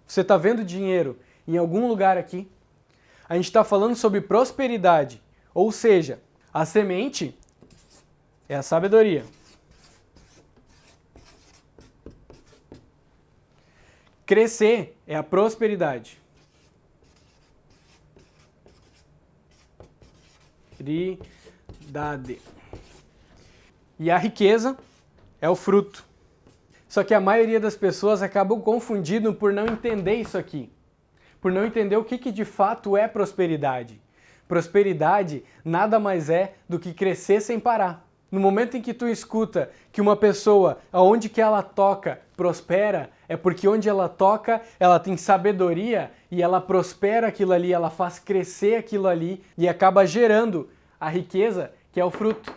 Você está vendo dinheiro em algum lugar aqui? A gente está falando sobre prosperidade, ou seja, a semente é a sabedoria. Crescer é a prosperidade. Prosperidade. E a riqueza é o fruto. Só que a maioria das pessoas acabam confundindo por não entender isso aqui. Por não entender o que de fato é prosperidade. Prosperidade nada mais é do que crescer sem parar. No momento em que tu escuta que uma pessoa, aonde que ela toca, prospera, é porque onde ela toca, ela tem sabedoria e ela prospera aquilo ali, ela faz crescer aquilo ali e acaba gerando a riqueza que é o fruto.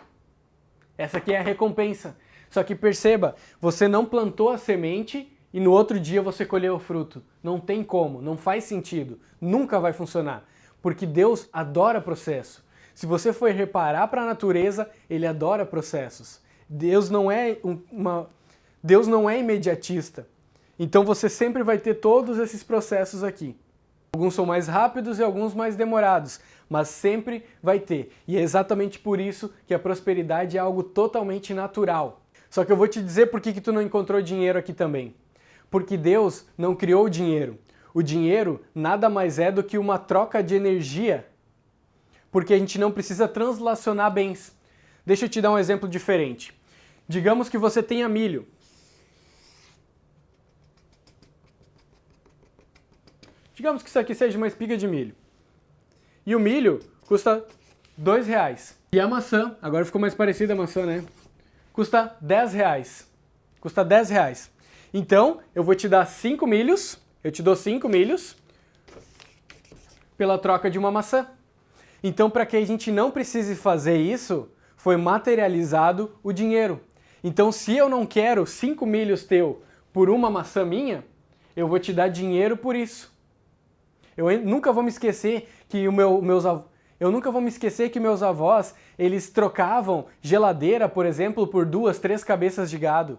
Essa aqui é a recompensa. Só que perceba, você não plantou a semente e no outro dia você colheu o fruto. Não tem como, não faz sentido, nunca vai funcionar. Porque Deus adora processo. Se você for reparar para a natureza, Ele adora processos. Deus não é imediatista. Então você sempre vai ter todos esses processos aqui. Alguns são mais rápidos e alguns mais demorados, mas sempre vai ter. E é exatamente por isso que a prosperidade é algo totalmente natural. Só que eu vou te dizer por que tu não encontrou dinheiro aqui também. Porque Deus não criou o dinheiro. O dinheiro nada mais é do que uma troca de energia. Porque a gente não precisa translacionar bens. Deixa eu te dar um exemplo diferente. Digamos que você tenha milho. Digamos que isso aqui seja uma espiga de milho. E o milho custa R$2. E a maçã, agora ficou mais parecida a maçã, né? Custa R$10. Custa R$10. Então, eu vou te dar 5 milhos, eu te dou 5 milhos pela troca de uma maçã. Então, para que a gente não precise fazer isso, foi materializado o dinheiro. Então, se eu não quero 5 milhos teu por uma maçã minha, eu vou te dar dinheiro por isso. Eu nunca vou me esquecer que meus avós, eles trocavam geladeira, por exemplo, por 2, 3 cabeças de gado.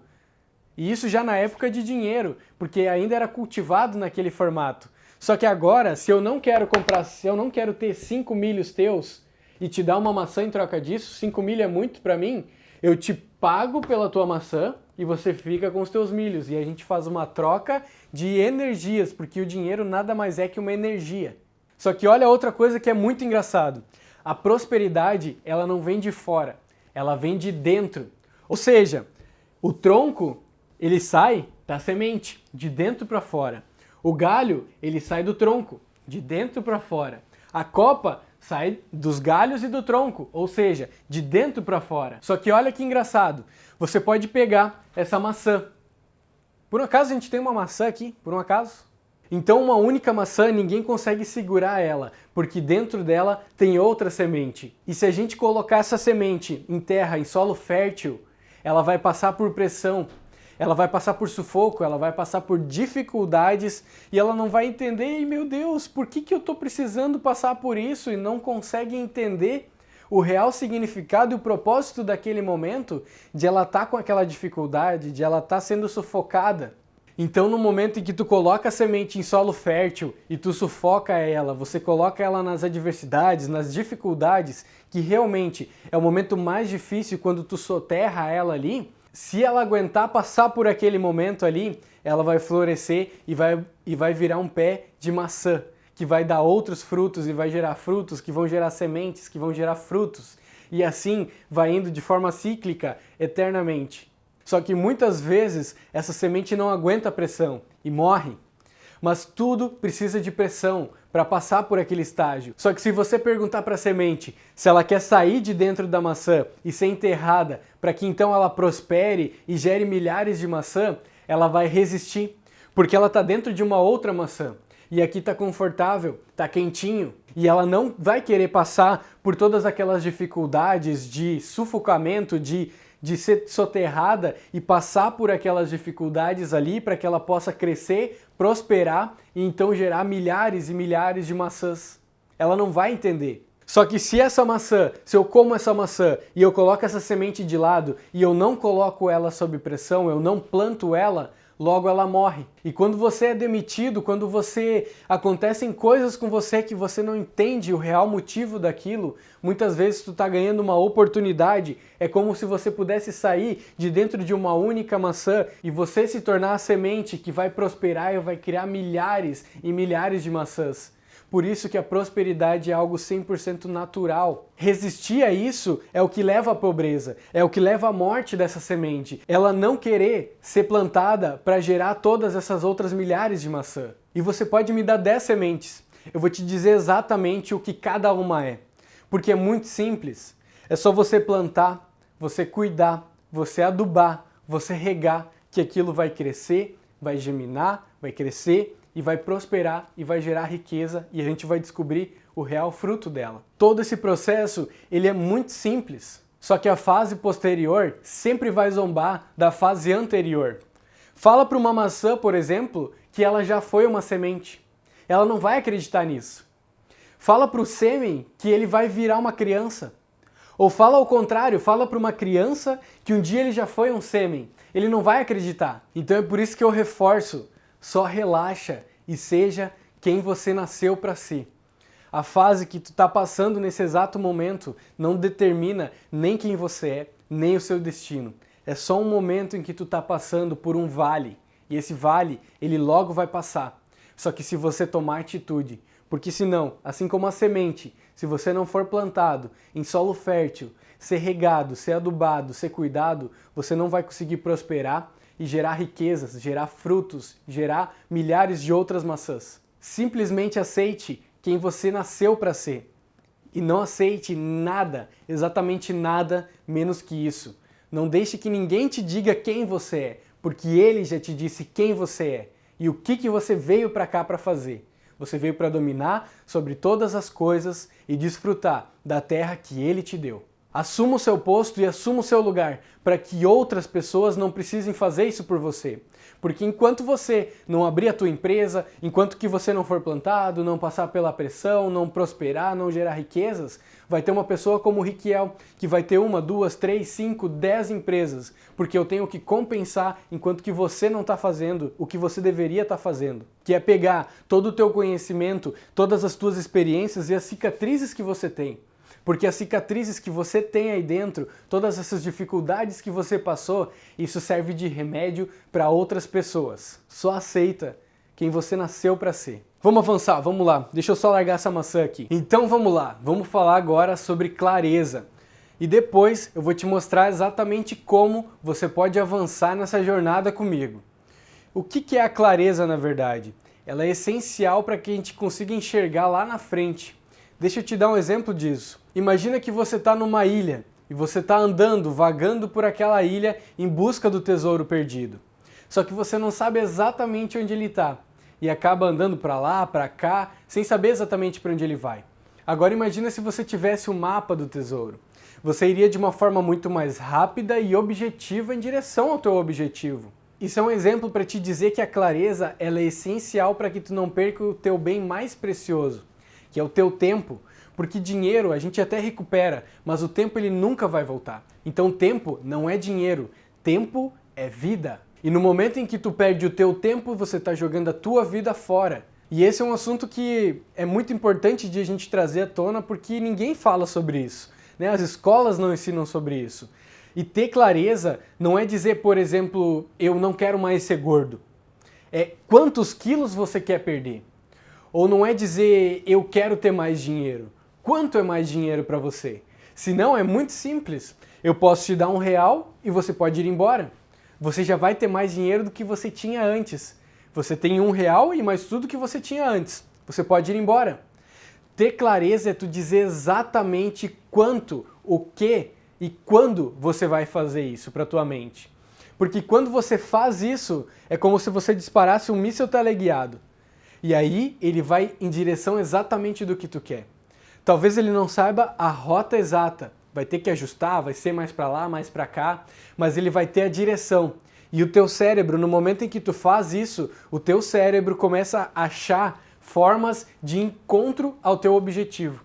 E isso já na época de dinheiro, porque ainda era cultivado naquele formato. Só que agora, se eu não quero ter 5 milhos teus e te dar uma maçã em troca disso, 5 milhos é muito para mim, eu te pago pela tua maçã e você fica com os teus milhos. E a gente faz uma troca de energias, porque o dinheiro nada mais é que uma energia. Só que olha outra coisa que é muito engraçado. A prosperidade, ela não vem de fora, ela vem de dentro. Ou seja, o tronco, ele sai da semente, de dentro para fora. O galho, ele sai do tronco, de dentro para fora. A copa sai dos galhos e do tronco, ou seja, de dentro para fora. Só que olha que engraçado, você pode pegar essa maçã. Por um acaso a gente tem uma maçã aqui? Por um acaso? Então uma única maçã ninguém consegue segurar ela, porque dentro dela tem outra semente. E se a gente colocar essa semente em terra, em solo fértil, ela vai passar por pressão, ela vai passar por sufoco, ela vai passar por dificuldades e ela não vai entender, e meu Deus, por que eu estou precisando passar por isso e não consegue entender o real significado e o propósito daquele momento de ela estar com aquela dificuldade, de ela estar sendo sufocada. Então no momento em que tu coloca a semente em solo fértil e tu sufoca ela, você coloca ela nas adversidades, nas dificuldades, que realmente é o momento mais difícil quando tu soterra ela ali, se ela aguentar passar por aquele momento ali, ela vai florescer e vai virar um pé de maçã, que vai dar outros frutos e vai gerar frutos, que vão gerar sementes, que vão gerar frutos. E assim vai indo de forma cíclica eternamente. Só que muitas vezes essa semente não aguenta a pressão e morre. Mas tudo precisa de pressão para passar por aquele estágio. Só que se você perguntar para a semente se ela quer sair de dentro da maçã e ser enterrada para que então ela prospere e gere milhares de maçã, ela vai resistir, porque ela está dentro de uma outra maçã. E aqui está confortável, está quentinho, e ela não vai querer passar por todas aquelas dificuldades de sufocamento, de ser soterrada e passar por aquelas dificuldades ali para que ela possa crescer, prosperar e então gerar milhares e milhares de maçãs. Ela não vai entender. Só que se eu como essa maçã e eu coloco essa semente de lado e eu não coloco ela sob pressão, eu não planto ela, logo ela morre. E quando você é demitido, quando acontecem coisas com você que você não entende o real motivo daquilo, muitas vezes tu tá ganhando uma oportunidade, é como se você pudesse sair de dentro de uma única maçã e você se tornar a semente que vai prosperar e vai criar milhares e milhares de maçãs. Por isso que a prosperidade é algo 100% natural. Resistir a isso é o que leva à pobreza, é o que leva à morte dessa semente. Ela não querer ser plantada para gerar todas essas outras milhares de maçã. E você pode me dar 10 sementes. Eu vou te dizer exatamente o que cada uma é. Porque é muito simples. É só você plantar, você cuidar, você adubar, você regar, que aquilo vai crescer, vai germinar, vai crescer e vai prosperar e vai gerar riqueza e a gente vai descobrir o real fruto dela. Todo esse processo, ele é muito simples, só que a fase posterior sempre vai zombar da fase anterior. Fala para uma maçã, por exemplo, que ela já foi uma semente. Ela não vai acreditar nisso. Fala para o sêmen que ele vai virar uma criança. Ou fala ao contrário, fala para uma criança que um dia ele já foi um sêmen. Ele não vai acreditar. Então é por isso que eu reforço. Só relaxa e seja quem você nasceu para ser. A fase que tu está passando nesse exato momento não determina nem quem você é, nem o seu destino. É só um momento em que tu está passando por um vale. E esse vale, ele logo vai passar. Só que se você tomar atitude, porque senão, assim como a semente, se você não for plantado em solo fértil, ser regado, ser adubado, ser cuidado, você não vai conseguir prosperar e gerar riquezas, gerar frutos, gerar milhares de outras maçãs. Simplesmente aceite quem você nasceu para ser. E não aceite nada, exatamente nada, menos que isso. Não deixe que ninguém te diga quem você é, porque ele já te disse quem você é e o que você veio para cá para fazer. Você veio para dominar sobre todas as coisas e desfrutar da terra que ele te deu. Assuma o seu posto e assuma o seu lugar, para que outras pessoas não precisem fazer isso por você. Porque enquanto você não abrir a tua empresa, enquanto que você não for plantado, não passar pela pressão, não prosperar, não gerar riquezas, vai ter uma pessoa como o Riquiel, que vai ter 1, 2, 3, 5, 10 empresas, porque eu tenho que compensar enquanto que você não está fazendo o que você deveria estar fazendo. Que é pegar todo o teu conhecimento, todas as tuas experiências e as cicatrizes que você tem. Porque as cicatrizes que você tem aí dentro, todas essas dificuldades que você passou, isso serve de remédio para outras pessoas. Só aceita quem você nasceu para ser. Vamos avançar, vamos lá. Deixa eu só largar essa maçã aqui. Então vamos lá, vamos falar agora sobre clareza. E depois eu vou te mostrar exatamente como você pode avançar nessa jornada comigo. O que é a clareza na verdade? Ela é essencial para que a gente consiga enxergar lá na frente. Deixa eu te dar um exemplo disso. Imagina que você está numa ilha e você está andando, vagando por aquela ilha em busca do tesouro perdido. Só que você não sabe exatamente onde ele está. e acaba andando para lá, para cá, sem saber exatamente para onde ele vai. Agora imagina se você tivesse o mapa do tesouro. Você iria de uma forma muito mais rápida e objetiva em direção ao teu objetivo. Isso é um exemplo para te dizer que a clareza ela é essencial para que tu não perca o teu bem mais precioso, que é o teu tempo. Porque dinheiro a gente até recupera, mas o tempo ele nunca vai voltar. Então tempo não é dinheiro, tempo é vida. E no momento em que tu perde o teu tempo, você está jogando a tua vida fora. E esse é um assunto que é muito importante de a gente trazer à tona porque ninguém fala sobre isso, né? As escolas não ensinam sobre isso. E ter clareza não é dizer, por exemplo, eu não quero mais ser gordo. É quantos quilos você quer perder. Ou não é dizer eu quero ter mais dinheiro. Quanto é mais dinheiro para você? Se não, é muito simples. Eu posso te dar R$1 e você pode ir embora. Você já vai ter mais dinheiro do que você tinha antes. Você tem R$1 e mais tudo que você tinha antes. Você pode ir embora. Ter clareza é tu dizer exatamente quanto, o que e quando você vai fazer isso para tua mente. Porque quando você faz isso, é como se você disparasse um míssil teleguiado. E aí ele vai em direção exatamente do que tu quer. Talvez ele não saiba a rota exata, vai ter que ajustar, vai ser mais para lá, mais para cá, mas ele vai ter a direção. E o teu cérebro, no momento em que tu faz isso, o teu cérebro começa a achar formas de encontro ao teu objetivo.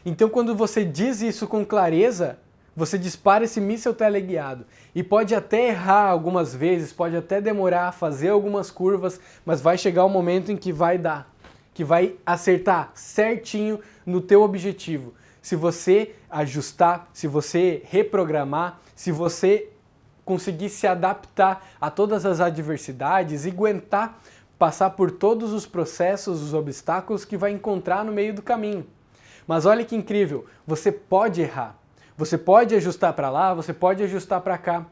Então quando você diz isso com clareza, você dispara esse míssil teleguiado. E pode até errar algumas vezes, pode até demorar a fazer algumas curvas, mas vai chegar o momento em que vai dar, que vai acertar certinho no teu objetivo. Se você ajustar, se você reprogramar, se você conseguir se adaptar a todas as adversidades e aguentar passar por todos os processos, os obstáculos que vai encontrar no meio do caminho. Mas olha que incrível, você pode errar. Você pode ajustar para lá, você pode ajustar para cá,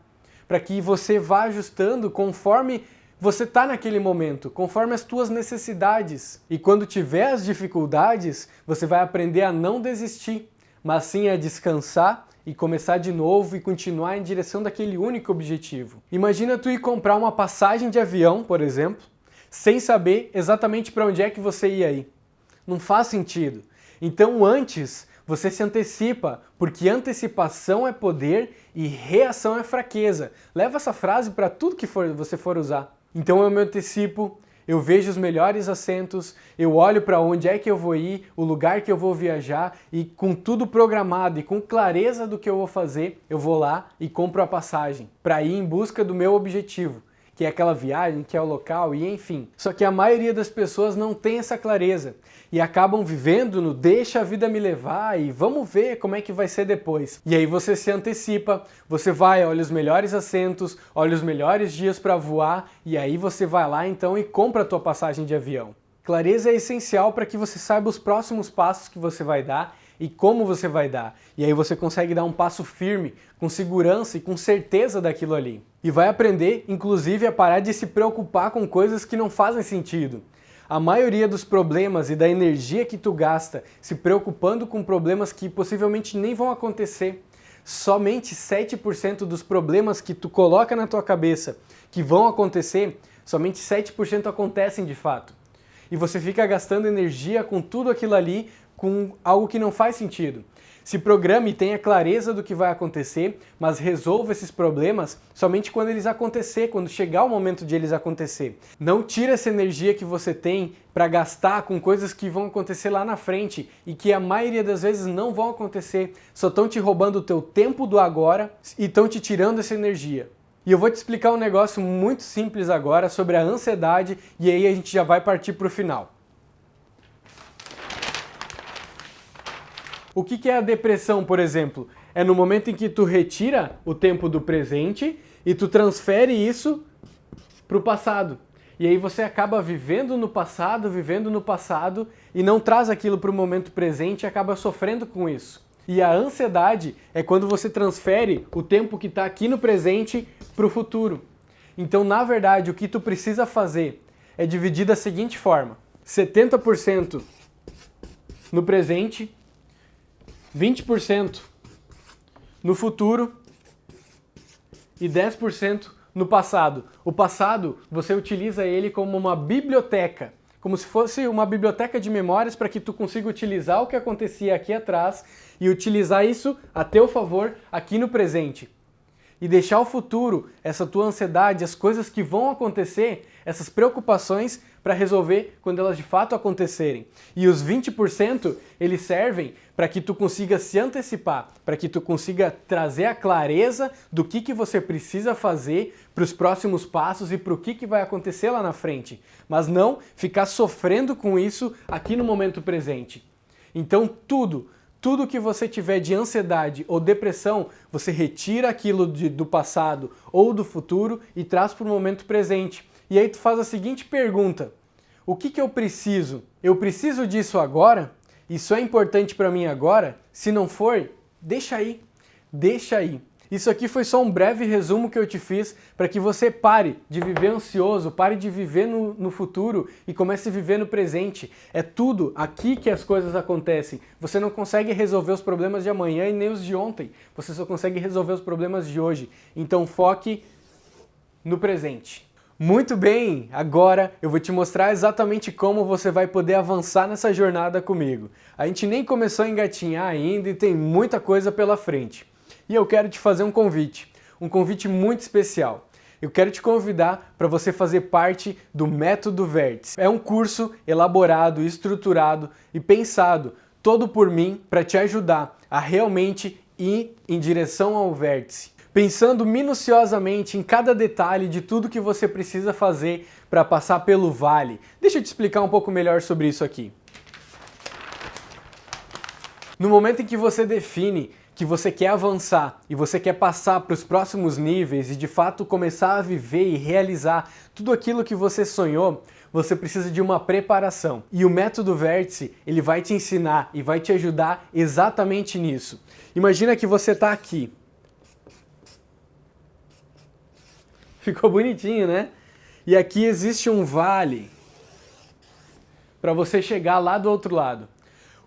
para que você vá ajustando conforme você está naquele momento, conforme as tuas necessidades. E quando tiver as dificuldades, você vai aprender a não desistir, mas sim a descansar e começar de novo e continuar em direção daquele único objetivo. Imagina tu ir comprar uma passagem de avião, por exemplo, sem saber exatamente para onde é que você ia ir. Não faz sentido. Então antes, você se antecipa, porque antecipação é poder e reação é fraqueza. Leva essa frase para tudo que você for usar. Então eu me antecipo, eu vejo os melhores assentos, eu olho para onde é que eu vou ir, o lugar que eu vou viajar e com tudo programado e com clareza do que eu vou fazer, eu vou lá e compro a passagem para ir em busca do meu objetivo, que é aquela viagem, que é o local e enfim. Só que a maioria das pessoas não tem essa clareza e acabam vivendo no deixa a vida me levar e vamos ver como é que vai ser depois. E aí você se antecipa, você vai, olha os melhores assentos, olha os melhores dias para voar e aí você vai lá então e compra a tua passagem de avião. Clareza é essencial para que você saiba os próximos passos que você vai dar e como você vai dar. E aí você consegue dar um passo firme, com segurança e com certeza daquilo ali. E vai aprender, inclusive, a parar de se preocupar com coisas que não fazem sentido. A maioria dos problemas e da energia que tu gasta se preocupando com problemas que possivelmente nem vão acontecer. Somente 7% dos problemas que tu coloca na tua cabeça que vão acontecer, somente 7% acontecem de fato. E você fica gastando energia com tudo aquilo ali, com algo que não faz sentido. Se programe e tenha clareza do que vai acontecer, mas resolva esses problemas somente quando eles acontecer, quando chegar o momento de eles acontecer. Não tire essa energia que você tem para gastar com coisas que vão acontecer lá na frente e que a maioria das vezes não vão acontecer, só estão te roubando o teu tempo do agora e estão te tirando essa energia. E eu vou te explicar um negócio muito simples agora sobre a ansiedade e aí a gente já vai partir para o final. O que é a depressão, por exemplo? É no momento em que tu retira o tempo do presente e tu transfere isso para o passado. E aí você acaba vivendo no passado e não traz aquilo para o momento presente e acaba sofrendo com isso. E a ansiedade é quando você transfere o tempo que está aqui no presente para o futuro. Então, na verdade, o que tu precisa fazer é dividir da seguinte forma: 70% no presente, 20% no futuro e 10% no passado. O passado, você utiliza ele como uma biblioteca, como se fosse uma biblioteca de memórias para que tu consiga utilizar o que acontecia aqui atrás e utilizar isso a teu favor aqui no presente. E deixar o futuro, essa tua ansiedade, as coisas que vão acontecer, essas preocupações para resolver quando elas de fato acontecerem. E os 20% eles servem para que tu consiga se antecipar, para que tu consiga trazer a clareza do que você precisa fazer para os próximos passos e para o que vai acontecer lá na frente. Mas não ficar sofrendo com isso aqui no momento presente. Então tudo que você tiver de ansiedade ou depressão, você retira aquilo do passado ou do futuro e traz para o momento presente. E aí tu faz a seguinte pergunta: o que eu preciso? Eu preciso disso agora? Isso é importante para mim agora? Se não for, deixa aí. Deixa aí. Isso aqui foi só um breve resumo que eu te fiz para que você pare de viver ansioso, pare de viver no futuro e comece a viver no presente. É tudo aqui que as coisas acontecem. Você não consegue resolver os problemas de amanhã e nem os de ontem. Você só consegue resolver os problemas de hoje. Então foque no presente. Muito bem, agora eu vou te mostrar exatamente como você vai poder avançar nessa jornada comigo. A gente nem começou a engatinhar ainda e tem muita coisa pela frente. E eu quero te fazer um convite muito especial. Eu quero te convidar para você fazer parte do Método Vértice. É um curso elaborado, estruturado e pensado todo por mim para te ajudar a realmente ir em direção ao vértice. Pensando minuciosamente em cada detalhe de tudo que você precisa fazer para passar pelo vale. Deixa eu te explicar um pouco melhor sobre isso aqui. No momento em que você define que você quer avançar e você quer passar para os próximos níveis e de fato começar a viver e realizar tudo aquilo que você sonhou, você precisa de uma preparação. E o Método Vértice, ele vai te ensinar e vai te ajudar exatamente nisso. Imagina que você está aqui. Ficou bonitinho, né? E aqui existe um vale para você chegar lá do outro lado.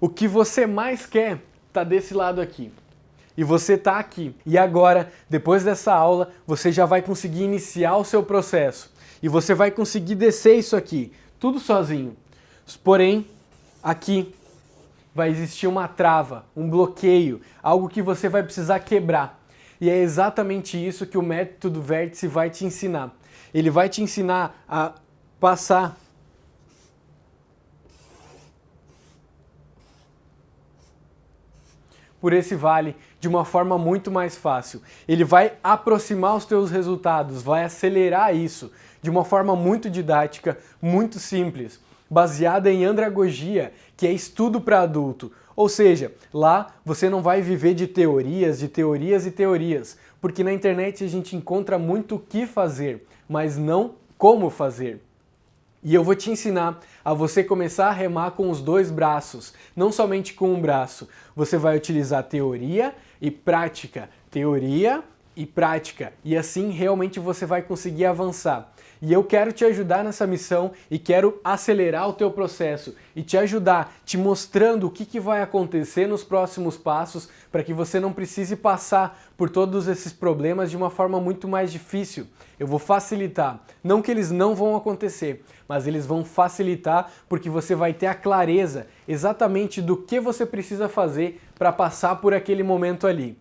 O que você mais quer está desse lado aqui. E você está aqui. E agora, depois dessa aula, você já vai conseguir iniciar o seu processo. E você vai conseguir descer isso aqui, tudo sozinho. Porém, aqui vai existir uma trava, um bloqueio, algo que você vai precisar quebrar. E é exatamente isso que o Método Vértice vai te ensinar. Ele vai te ensinar a passar por esse vale de uma forma muito mais fácil. Ele vai aproximar os teus resultados, vai acelerar isso de uma forma muito didática, muito simples, baseada em andragogia, que é estudo para adulto. Ou seja, lá você não vai viver de teorias e teorias, porque na internet a gente encontra muito o que fazer, mas não como fazer. E eu vou te ensinar a você começar a remar com os dois braços, não somente com um braço. Você vai utilizar teoria e prática, e assim realmente você vai conseguir avançar. E eu quero te ajudar nessa missão e quero acelerar o teu processo e te ajudar, te mostrando o que vai acontecer nos próximos passos para que você não precise passar por todos esses problemas de uma forma muito mais difícil. Eu vou facilitar, não que eles não vão acontecer, mas eles vão facilitar porque você vai ter a clareza exatamente do que você precisa fazer para passar por aquele momento ali.